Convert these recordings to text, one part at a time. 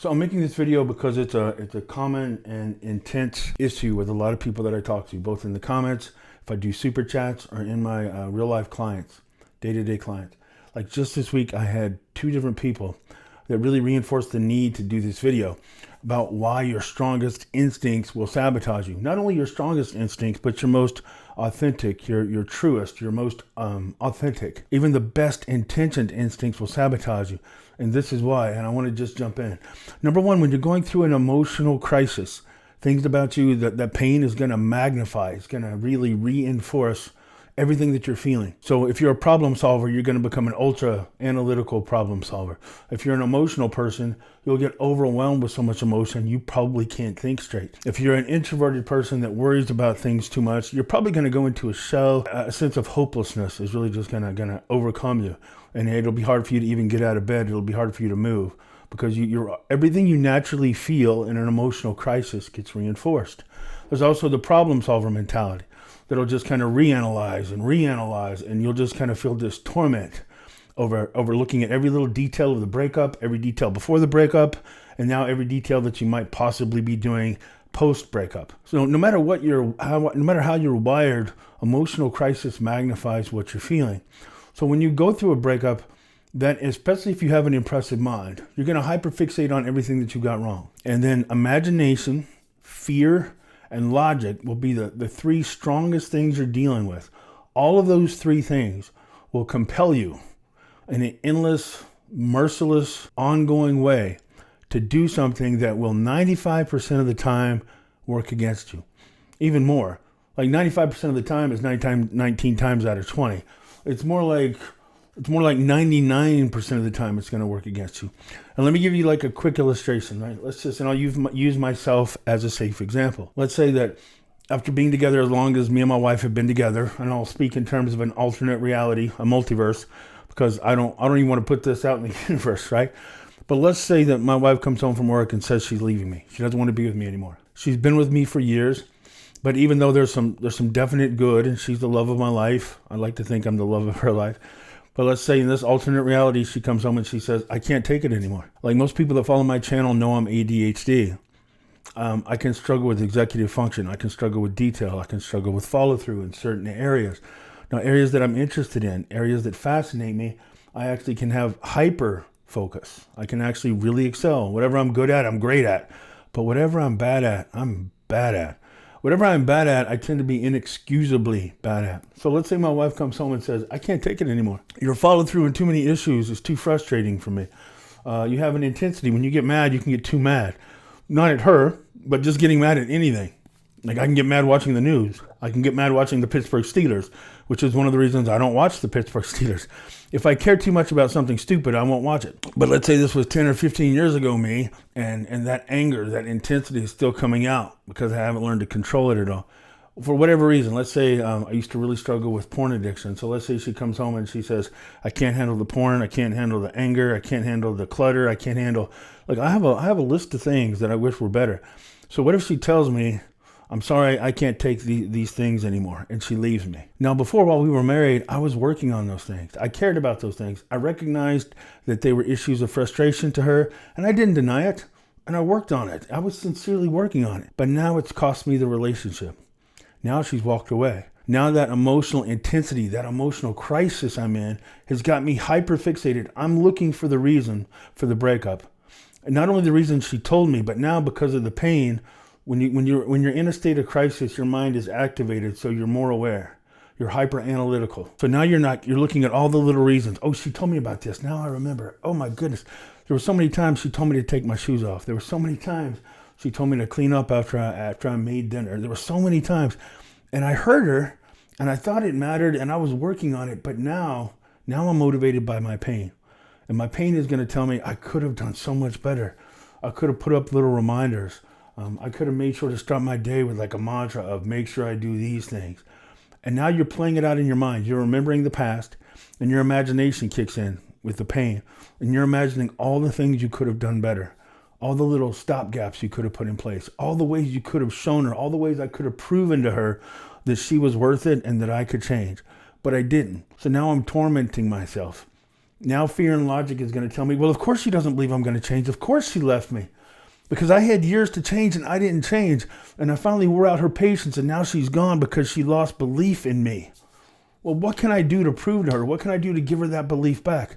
So I'm making this video because it's a common and intense issue with a lot of people that I talk to, both in the comments, if I do super chats, or in my real life clients, day-to-day clients. Like just this week, I had two different people that really reinforced the need to do this video about why your strongest instincts will sabotage you. Not only your strongest instincts, but your most authentic, your truest, your most authentic. Even the best intentioned instincts will sabotage you. And this is why, and I want to just jump in. Number one, when you're going through an emotional crisis, things about you, that pain is going to magnify. It's going to really reinforce everything that you're feeling. So if you're a problem solver, you're going to become an ultra analytical problem solver. If you're an emotional person, you'll get overwhelmed with so much emotion, you probably can't think straight. If you're an introverted person that worries about things too much, you're probably going to go into a shell. A sense of hopelessness is really just going to overcome you. And it'll be hard for you to even get out of bed. It'll be hard for you to move because everything you naturally feel in an emotional crisis gets reinforced. There's also the problem solver mentality that'll just kind of reanalyze, and you'll just kind of feel this torment over looking at every little detail of the breakup, every detail before the breakup, and now every detail that you might possibly be doing post breakup. So no matter how you're wired, emotional crisis magnifies what you're feeling. So when you go through a breakup, that especially if you have an impressive mind, you're going to hyperfixate on everything that you got wrong. And then imagination, fear, and logic will be the three strongest things you're dealing with. All of those three things will compel you in an endless, merciless, ongoing way to do something that will 95% of the time work against you. Even more. Like 95% of the time is 19 times out of 20. It's more like 99% of the time it's going to work against you. And let me give you like a quick illustration, right? And I'll use myself as a safe example. Let's say that after being together as long as me and my wife have been together, and I'll speak in terms of an alternate reality, a multiverse, because I don't even want to put this out in the universe, right? But let's say that my wife comes home from work and says she's leaving me. She doesn't want to be with me anymore. She's been with me for years. But even though there's some definite good, and she's the love of my life, I like to think I'm the love of her life. But let's say in this alternate reality, she comes home and she says, I can't take it anymore. Like most people that follow my channel know I'm ADHD. I can struggle with executive function. I can struggle with detail. I can struggle with follow through in certain areas. Now, areas that I'm interested in, areas that fascinate me, I actually can have hyper focus. I can actually really excel. Whatever I'm good at, I'm great at. But whatever I'm bad at, I'm bad at. Whatever I'm bad at, I tend to be inexcusably bad at. So let's say my wife comes home and says, I can't take it anymore. Your follow through in too many issues is too frustrating for me. You have an intensity. When you get mad, you can get too mad. Not at her, but just getting mad at anything. Like I can get mad watching the news. I can get mad watching the Pittsburgh Steelers, which is one of the reasons I don't watch the Pittsburgh Steelers. If I care too much about something stupid, I won't watch it. But let's say this was 10 or 15 years ago me, and that anger, that intensity is still coming out because I haven't learned to control it at all. For whatever reason, let's say I used to really struggle with porn addiction. So let's say she comes home and she says, I can't handle the porn, I can't handle the anger, I can't handle the clutter, I can't handle, like I have a list of things that I wish were better. So what if she tells me, I'm sorry, I can't take these things anymore, and she leaves me. Now, before, while we were married, I was working on those things. I cared about those things. I recognized that they were issues of frustration to her, and I didn't deny it, and I worked on it. I was sincerely working on it. But now it's cost me the relationship. Now she's walked away. Now that emotional intensity, that emotional crisis I'm in has got me hyper-fixated. I'm looking for the reason for the breakup. And not only the reason she told me, but now because of the pain. When you're in a state of crisis, your mind is activated, so you're more aware. You're hyper analytical. So now you're looking at all the little reasons. Oh, she told me about this. Now I remember. Oh my goodness. There were so many times she told me to take my shoes off. There were so many times she told me to clean up after I made dinner. There were so many times. And I heard her and I thought it mattered and I was working on it. But now I'm motivated by my pain. And my pain is going to tell me I could have done so much better. I could have put up little reminders. I could have made sure to start my day with like a mantra of make sure I do these things. And now you're playing it out in your mind. You're remembering the past and your imagination kicks in with the pain. And you're imagining all the things you could have done better. All the little stopgaps you could have put in place. All the ways you could have shown her. All the ways I could have proven to her that she was worth it and that I could change. But I didn't. So now I'm tormenting myself. Now fear and logic is going to tell me, well, of course she doesn't believe I'm going to change. Of course she left me. Because I had years to change and I didn't change. And I finally wore out her patience and now she's gone because she lost belief in me. Well, what can I do to prove to her? What can I do to give her that belief back?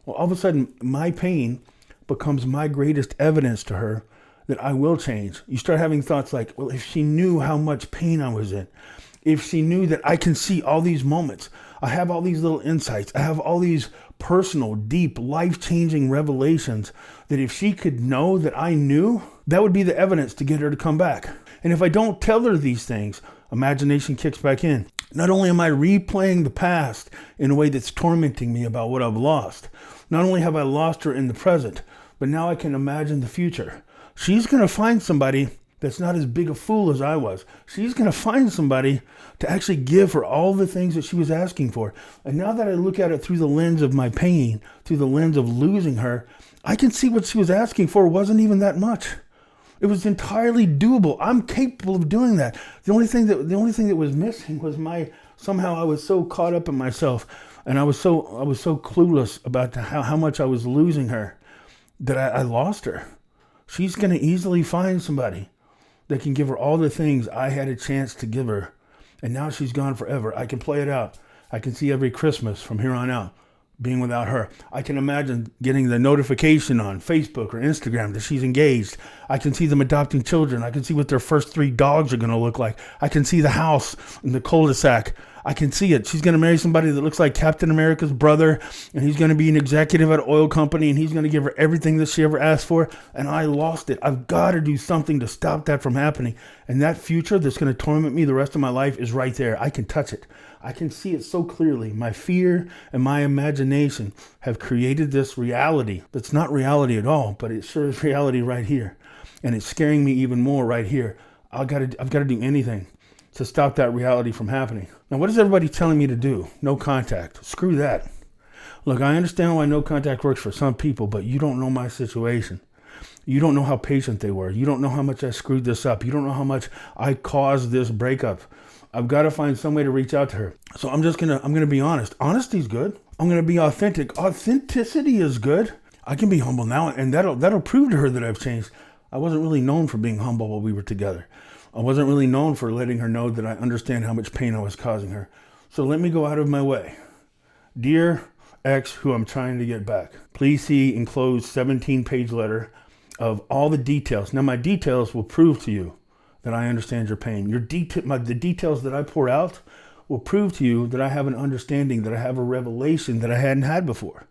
Well, all of a sudden, my pain becomes my greatest evidence to her that I will change. You start having thoughts like, well, if she knew how much pain I was in, if she knew that I can see all these moments, I have all these little insights, I have all these personal, deep, life-changing revelations, that if she could know that I knew, that would be the evidence to get her to come back. And if I don't tell her these things, imagination kicks back in. Not only am I replaying the past in a way that's tormenting me about what I've lost, not only have I lost her in the present, but now I can imagine the future. She's going to find somebody that's not as big a fool as I was. She's going to find somebody to actually give her all the things that she was asking for. And now that I look at it through the lens of my pain, through the lens of losing her, I can see what she was asking for wasn't even that much. It was entirely doable. I'm capable of doing that. The only thing that was missing was somehow I was so caught up in myself, and I was so clueless about how much I was losing her that I lost her. She's going to easily find somebody that can give her all the things I had a chance to give her. And now she's gone forever. I can play it out. I can see every Christmas from here on out being without her. I can imagine getting the notification on Facebook or Instagram that she's engaged. I can see them adopting children. I can see what their first 3 dogs are going to look like. I can see the house in the cul-de-sac. I can see it. She's going to marry somebody that looks like Captain America's brother, and he's going to be an executive at an oil company, and he's going to give her everything that she ever asked for, and I lost it. I've got to do something to stop that from happening. And that future that's going to torment me the rest of my life is right there. I can touch it. I can see it so clearly. My fear and my imagination have created this reality that's not reality at all, but it sure is reality right here. And it's scaring me even more right here. I've got to do anything to stop that reality from happening. Now, what is everybody telling me to do? No contact. Screw that. Look, I understand why no contact works for some people, but you don't know my situation. You don't know how patient they were. You don't know how much I screwed this up. You don't know how much I caused this breakup. I've got to find some way to reach out to her. So I'm going to be honest. Honesty is good. I'm going to be authentic. Authenticity is good. I can be humble now, and that'll prove to her that I've changed. I wasn't really known for being humble while we were together. I wasn't really known for letting her know that I understand how much pain I was causing her. So let me go out of my way. Dear ex who I'm trying to get back, please see enclosed 17-page letter of all the details. Now, my details will prove to you that I understand your pain. The details that I pour out will prove to you that I have an understanding, that I have a revelation that I hadn't had before.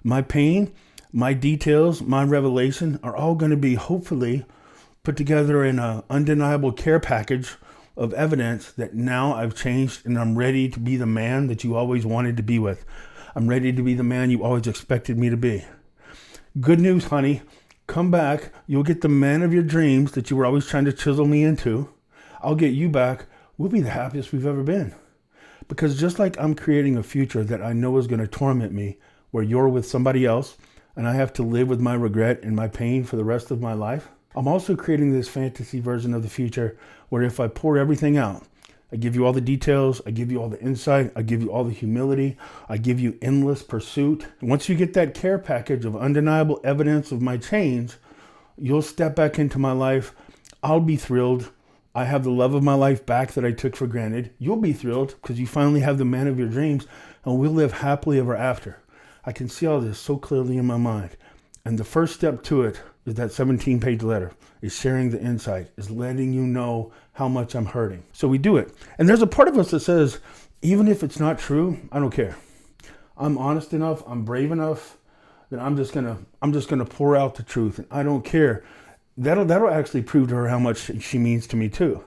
My pain, my details, my revelation are all going to be hopefully put together in an undeniable care package of evidence that now I've changed and I'm ready to be the man that you always wanted to be with. I'm ready to be the man you always expected me to be. Good news, honey. Come back. You'll get the man of your dreams that you were always trying to chisel me into. I'll get you back. We'll be the happiest we've ever been. Because just like I'm creating a future that I know is going to torment me, where you're with somebody else and I have to live with my regret and my pain for the rest of my life, I'm also creating this fantasy version of the future where if I pour everything out, I give you all the details, I give you all the insight, I give you all the humility, I give you endless pursuit. And once you get that care package of undeniable evidence of my change, you'll step back into my life. I'll be thrilled. I have the love of my life back that I took for granted. You'll be thrilled because you finally have the man of your dreams, and we'll live happily ever after. I can see all this so clearly in my mind. And the first step to it is that 17-page letter, is sharing the insight, is letting you know how much I'm hurting. So we do it. And there's a part of us that says, even if it's not true, I don't care. I'm honest enough, I'm brave enough that I'm just gonna pour out the truth, and I don't care. That'll actually prove to her how much she means to me too.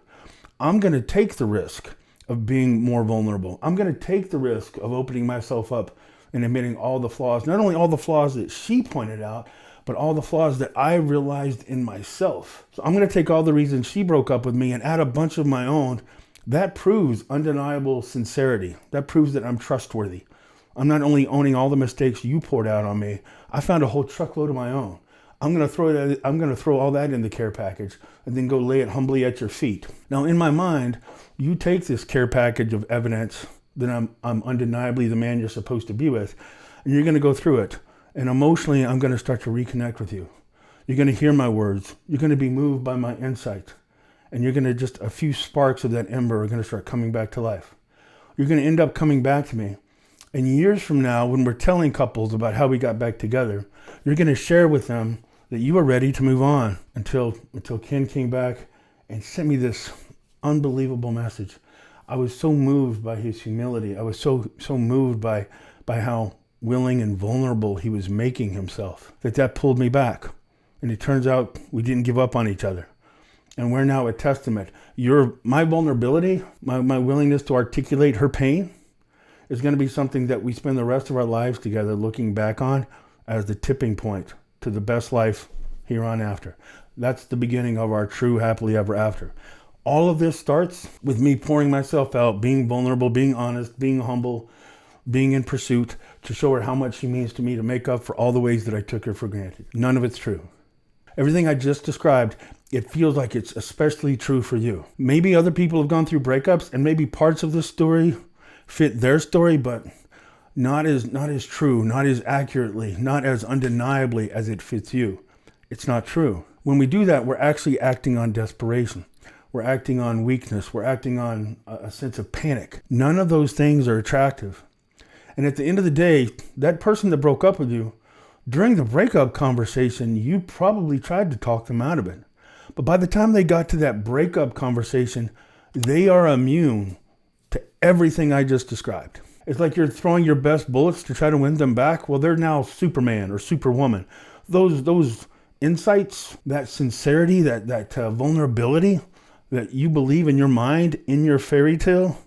I'm gonna take the risk of being more vulnerable. I'm gonna take the risk of opening myself up and admitting all the flaws, not only all the flaws that she pointed out, but all the flaws that I realized in myself. So I'm going to take all the reasons she broke up with me and add a bunch of my own. That proves undeniable sincerity. That proves that I'm trustworthy. I'm not only owning all the mistakes you poured out on me, I found a whole truckload of my own. I'm going to throw all that in the care package and then go lay it humbly at your feet. Now, in my mind, you take this care package of evidence that I'm undeniably the man you're supposed to be with, and you're going to go through it. And emotionally, I'm going to start to reconnect with you. You're going to hear my words. You're going to be moved by my insight. And you're going to just, a few sparks of that ember are going to start coming back to life. You're going to end up coming back to me. And years from now, when we're telling couples about how we got back together, you're going to share with them that you were ready to move on until Ken came back and sent me this unbelievable message. I was so moved by his humility. I was so moved by how willing and vulnerable he was making himself, that pulled me back. And it turns out we didn't give up on each other. And we're now a testament. My vulnerability, my willingness to articulate her pain is going to be something that we spend the rest of our lives together looking back on as the tipping point to the best life here on after. That's the beginning of our true happily ever after. All of this starts with me pouring myself out, being vulnerable, being honest, being humble, being in pursuit to show her how much she means to me, to make up for all the ways that I took her for granted. None of it's true. Everything I just described, it feels like it's especially true for you. Maybe other people have gone through breakups and maybe parts of this story fit their story, but not as true, not as accurately, not as undeniably as it fits you. It's not true. When we do that, we're actually acting on desperation. We're acting on weakness. We're acting on a sense of panic. None of those things are attractive. And at the end of the day, that person that broke up with you, during the breakup conversation, you probably tried to talk them out of it. But by the time they got to that breakup conversation, they are immune to everything I just described. It's like you're throwing your best bullets to try to win them back. Well, they're now Superman or Superwoman. Those insights, that sincerity, that vulnerability that you believe in your mind, in your fairy tale,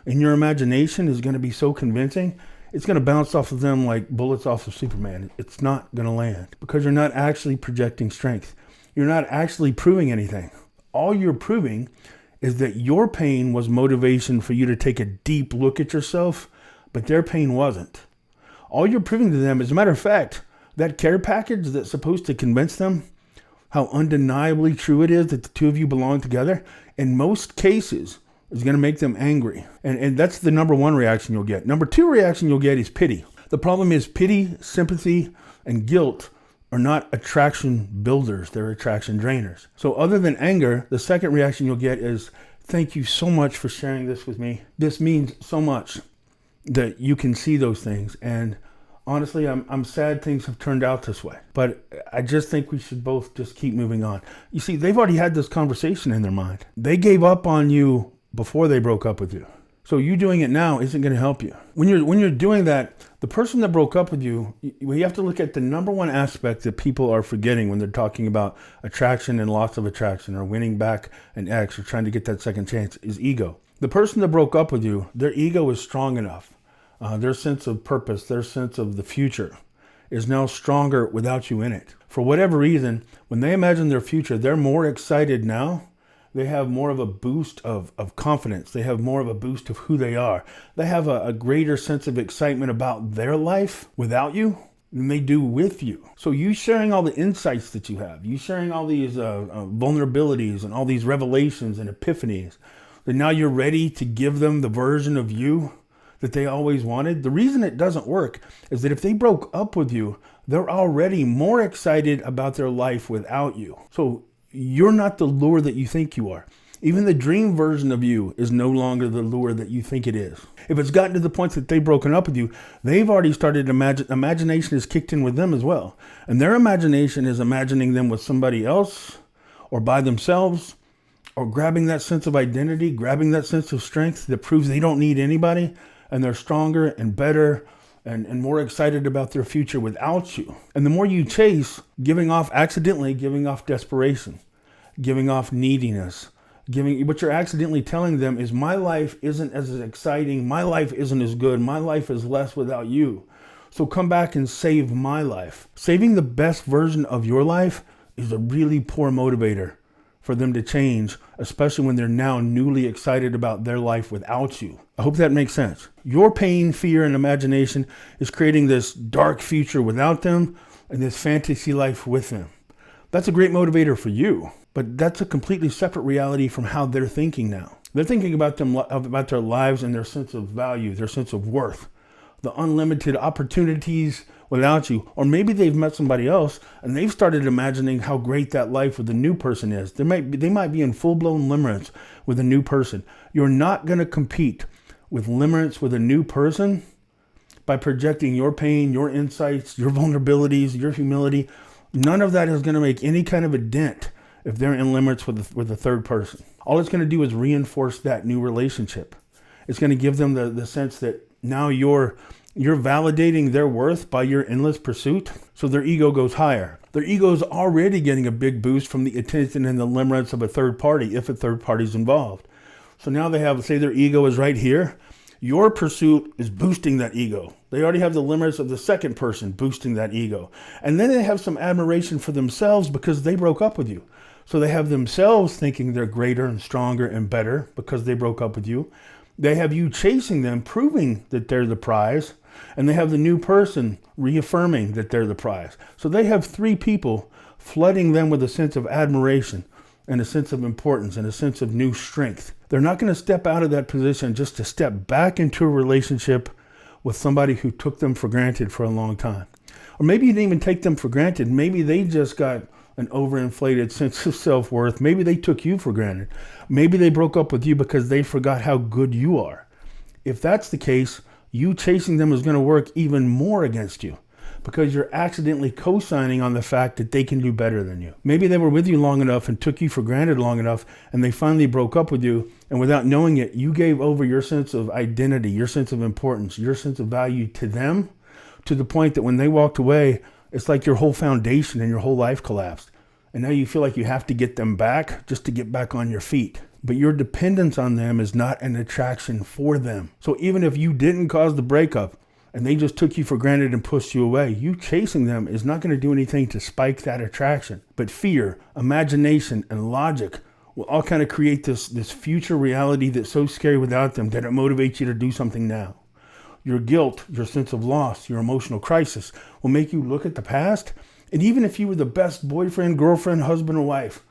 in your imagination is going to be so convincing. It's going to bounce off of them like bullets off of Superman. It's not going to land because you're not actually projecting strength. You're not actually proving anything. All you're proving is that your pain was motivation for you to take a deep look at yourself, but their pain wasn't. All you're proving to them, as a matter of fact, that care package that's supposed to convince them how undeniably true it is that the two of you belong together, in most cases, is going to make them angry. And that's the number one reaction you'll get. Number two reaction you'll get is pity. The problem is pity, sympathy, and guilt are not attraction builders. They're attraction drainers. So other than anger, the second reaction you'll get is, thank you so much for sharing this with me. This means so much that you can see those things. And honestly, I'm sad things have turned out this way. But I just think we should both just keep moving on. You see, they've already had this conversation in their mind. They gave up on you before they broke up with you. So you doing it now isn't going to help you. When you're doing that, the person that broke up with you, you have to look at the number one aspect that people are forgetting when they're talking about attraction and loss of attraction or winning back an ex or trying to get that second chance is ego. The person that broke up with you, their ego is strong enough. Their sense of purpose, their sense of the future is now stronger without you in it. For whatever reason, when they imagine their future, they're more excited now. They have more of a boost of confidence. They have more of a boost of who they are. They have a greater sense of excitement about their life without you than they do with you. So you sharing all the insights that you have, you sharing all these vulnerabilities and all these revelations and epiphanies, that now you're ready to give them the version of you that they always wanted. The reason it doesn't work is that if they broke up with you, they're already more excited about their life without you. So you're not the lure that you think you are. Even the dream version of you is no longer the lure that you think it is. If it's gotten to the point that they've broken up with you, they've already started imagination is kicked in with them as well. And their imagination is imagining them with somebody else or by themselves or grabbing that sense of identity, grabbing that sense of strength that proves they don't need anybody and they're stronger and better and more excited about their future without you. And the more you chase, accidentally giving off desperation, giving off neediness, what you're accidentally telling them is my life isn't as exciting, my life isn't as good, my life is less without you. So come back and save my life. Saving the best version of your life is a really poor motivator for them to change, especially when they're now newly excited about their life without you. I hope that makes sense. Your pain, fear, and imagination is creating this dark future without them and this fantasy life with them. That's a great motivator for you, but that's a completely separate reality from how they're thinking now. They're thinking about their lives and their sense of value, their sense of worth, the unlimited opportunities without you. Or maybe they've met somebody else and they've started imagining how great that life with the new person is. They might be in full-blown limerence with a new person. You're not going to compete with limerence with a new person by projecting your pain, your insights, your vulnerabilities, your humility. None of that is going to make any kind of a dent if they're in limerence with a third person. All it's going to do is reinforce that new relationship. It's going to give them the sense that now you're validating their worth by your endless pursuit. So their ego goes higher. Their ego is already getting a big boost from the attention and the limerence of a third party if a third party is involved. So now they have, say their ego is right here. Your pursuit is boosting that ego. They already have the limerence of the second person boosting that ego. And then they have some admiration for themselves because they broke up with you. So they have themselves thinking they're greater and stronger and better because they broke up with you. They have you chasing them, proving that they're the prize. And they have the new person reaffirming that they're the prize. So they have three people flooding them with a sense of admiration and a sense of importance and a sense of new strength. They're not going to step out of that position just to step back into a relationship with somebody who took them for granted for a long time. Or maybe you didn't even take them for granted. Maybe they just got an overinflated sense of self-worth. Maybe they took you for granted. Maybe they broke up with you because they forgot how good you are. If that's the case, you chasing them is going to work even more against you because you're accidentally co-signing on the fact that they can do better than you. Maybe they were with you long enough and took you for granted long enough and they finally broke up with you, and without knowing it, you gave over your sense of identity, your sense of importance, your sense of value to them to the point that when they walked away, it's like your whole foundation and your whole life collapsed. And now you feel like you have to get them back just to get back on your feet. But your dependence on them is not an attraction for them. So even if you didn't cause the breakup and they just took you for granted and pushed you away, you chasing them is not going to do anything to spike that attraction. But fear, imagination, and logic will all kind of create this future reality that's so scary without them that it motivates you to do something now. Your guilt, your sense of loss, your emotional crisis will make you look at the past. And even if you were the best boyfriend, girlfriend, husband, or wife,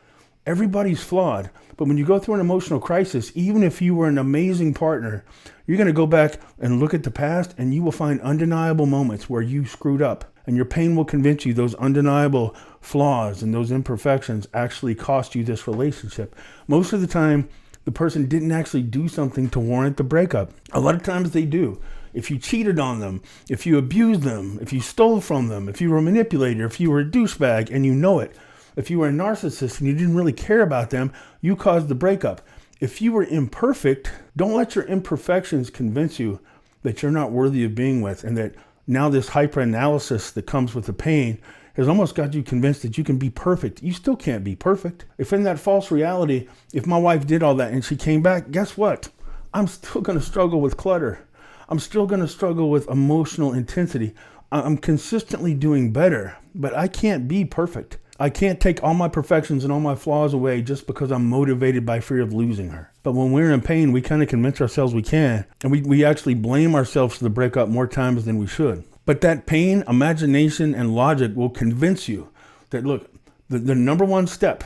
everybody's flawed. But when you go through an emotional crisis, even if you were an amazing partner, you're going to go back and look at the past and you will find undeniable moments where you screwed up. And your pain will convince you those undeniable flaws and those imperfections actually cost you this relationship. Most of the time, the person didn't actually do something to warrant the breakup. A lot of times they do. If you cheated on them, if you abused them, if you stole from them, if you were a manipulator, if you were a douchebag and you know it, if you were a narcissist and you didn't really care about them, you caused the breakup. If you were imperfect, don't let your imperfections convince you that you're not worthy of being with, and that now this hyper-analysis that comes with the pain has almost got you convinced that you can be perfect. You still can't be perfect. If in that false reality, if my wife did all that and she came back, guess what? I'm still going to struggle with clutter. I'm still going to struggle with emotional intensity. I'm consistently doing better, but I can't be perfect. I can't take all my perfections and all my flaws away just because I'm motivated by fear of losing her. But when we're in pain, we kind of convince ourselves we can, and we actually blame ourselves for the breakup more times than we should. But that pain, imagination, and logic will convince you that, look, the number one step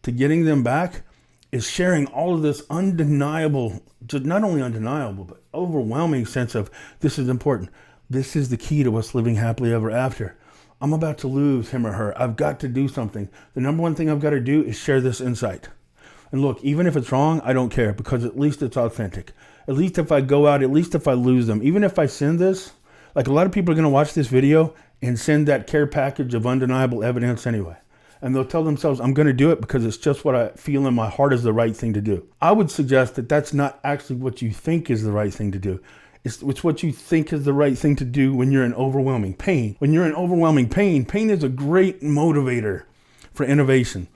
to getting them back is sharing all of this undeniable, just not only undeniable, but overwhelming sense of this is important. This is the key to us living happily ever after. I'm about to lose him or her. I've got to do something. The number one thing I've got to do is share this insight. And look, even if it's wrong, I don't care, because at least it's authentic. At least if I go out, at least if I lose them, even if I send this, like a lot of people are going to watch this video and send that care package of undeniable evidence anyway. And they'll tell themselves, I'm going to do it because it's just what I feel in my heart is the right thing to do. I would suggest that that's not actually what you think is the right thing to do. It's what you think is the right thing to do when you're in overwhelming pain. When you're in overwhelming pain, pain is a great motivator for innovation.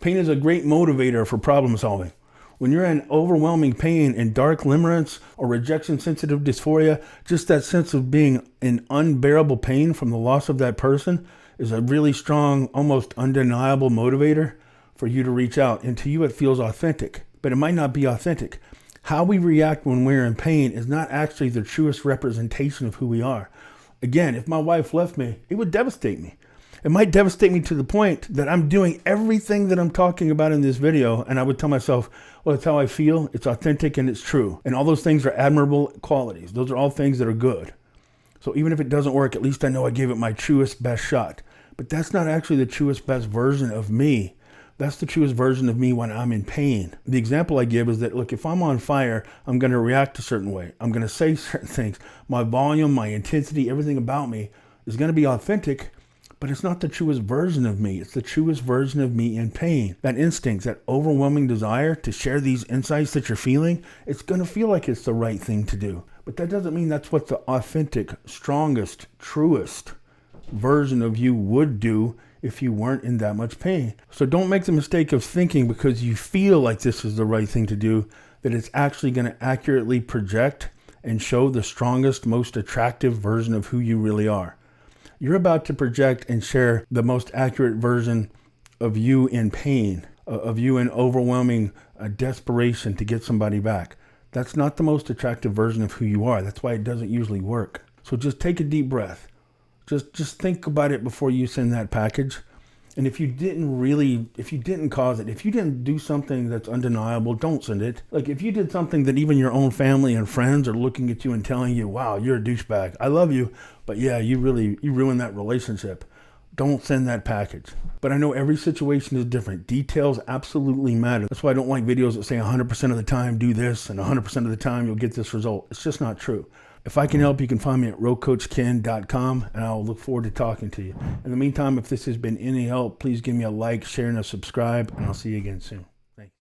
Pain is a great motivator for problem solving. When you're in overwhelming pain and dark limerence or rejection-sensitive dysphoria, just that sense of being in unbearable pain from the loss of that person is a really strong, almost undeniable motivator for you to reach out. And to you, it feels authentic, but it might not be authentic. How we react when we're in pain is not actually the truest representation of who we are. Again, if my wife left me, it would devastate me. It might devastate me to the point that I'm doing everything that I'm talking about in this video, and I would tell myself, well, it's how I feel, it's authentic, and it's true. And all those things are admirable qualities. Those are all things that are good. So even if it doesn't work, at least I know I gave it my truest, best shot. But that's not actually the truest, best version of me. That's the truest version of me when I'm in pain. The example I give is that, look, if I'm on fire, I'm going to react a certain way. I'm going to say certain things. My volume, my intensity, everything about me is going to be authentic, but it's not the truest version of me. It's the truest version of me in pain. That instinct, that overwhelming desire to share these insights that you're feeling, it's going to feel like it's the right thing to do. But that doesn't mean that's what the authentic, strongest, truest version of you would do if you weren't in that much pain. So don't make the mistake of thinking because you feel like this is the right thing to do, that it's actually going to accurately project and show the strongest, most attractive version of who you really are. You're about to project and share the most accurate version of you in pain, of you in overwhelming desperation to get somebody back. That's not the most attractive version of who you are. That's why it doesn't usually work. So just take a deep breath. Just think about it before you send that package. And if you didn't cause it, if you didn't do something that's undeniable, don't send it. Like if you did something that even your own family and friends are looking at you and telling you, wow, you're a douchebag. I love you, but yeah, you ruined that relationship. Don't send that package. But I know every situation is different. Details absolutely matter. That's why I don't like videos that say 100% of the time do this and 100% of the time you'll get this result. It's just not true. If I can help, you can find me at 𝗥𝗲𝗋𝗀 and I'll look forward to talking to you. In the meantime, if this has been any help, please give me a like, share, and a subscribe, and I'll see you again soon.